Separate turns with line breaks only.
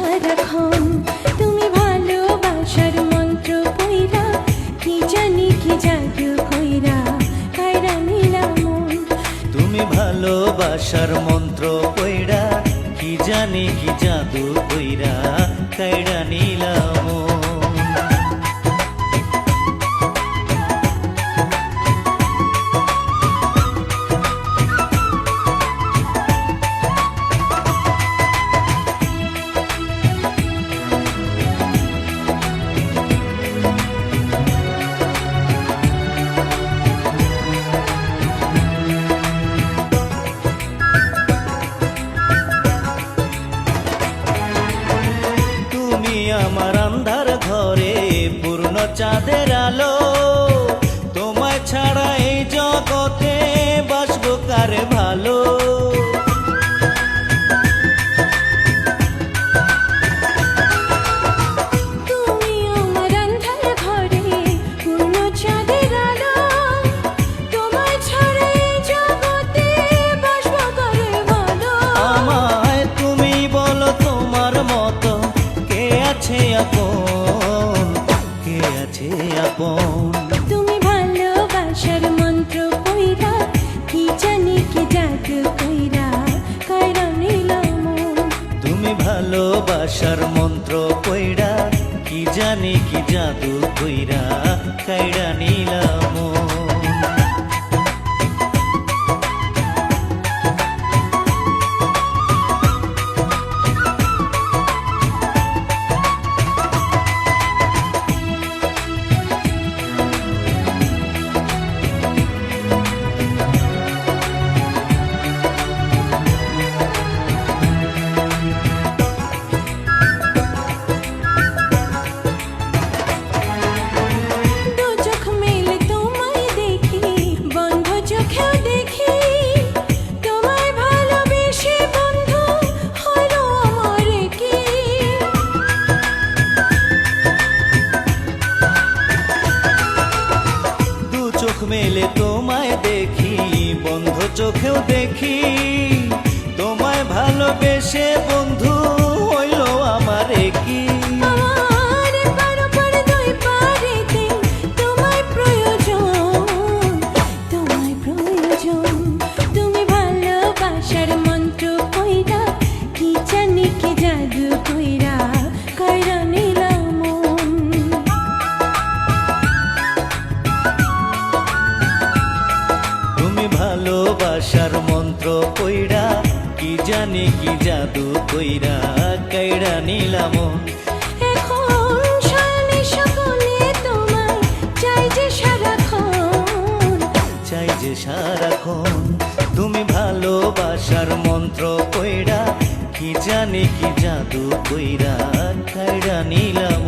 সারাক্ষণ। তুমি ভালোবাসার মন্ত্র পইরা কি জানি কি জাদু কইরা কাইরা নিলাম মন।
তুমি ভালোবাসার মন্ত্র পইড়া কি জানি কি জাদু কইরা কাইড়া নিলাম। আমার আন্ধার ঘরে পূর্ণ চাঁদের আলো, তোমায় ছাড়া এই জগতে বাসবো কারে ভালো।
তুমি আমার আন্ধার ঘরে পূর্ণ চাঁদের আলো, তোমায় ছাড়া এই জগতে বাসবো কারে ভালো।
আমায় তুমি বলো তোমার মতো কে আছে আপন, কে আছে আপন।
তুমি ভালোবাসার মন্ত্র পইরা কি জানি কি জাদু কইরা কাইরা নিলাম মন।
তুমি ভালোবাসার মন্ত্র পইড়া কি জানি কি জাদু কইরা কাইড়া নিলাম। মেলে তোমায় দেখি বন্ধ চোখেও দেখি, তোমায় ভালোবেসে বন্ধু হইল আমার কি।
তোমায় প্রয়োজন, তোমায় প্রয়োজন। তুমি ভালোবাসার মন্ত্র কইরা কি জানি কি জাদু কইরা কাইরা নিলাম মন।
তুমি ভালোবাসার মন্ত্র কইরা কি জানি কি জাদু কইরা কাইড়া নিলাম।
এখন সারানি সকলে তোমায় চাই যে সারাক্ষণ,
চাই যে সারাক্ষণ। তুমি ভালোবাসার মন্ত্র কইরা কি জানি কি জাদু কইরা কাইড়া নিলাম।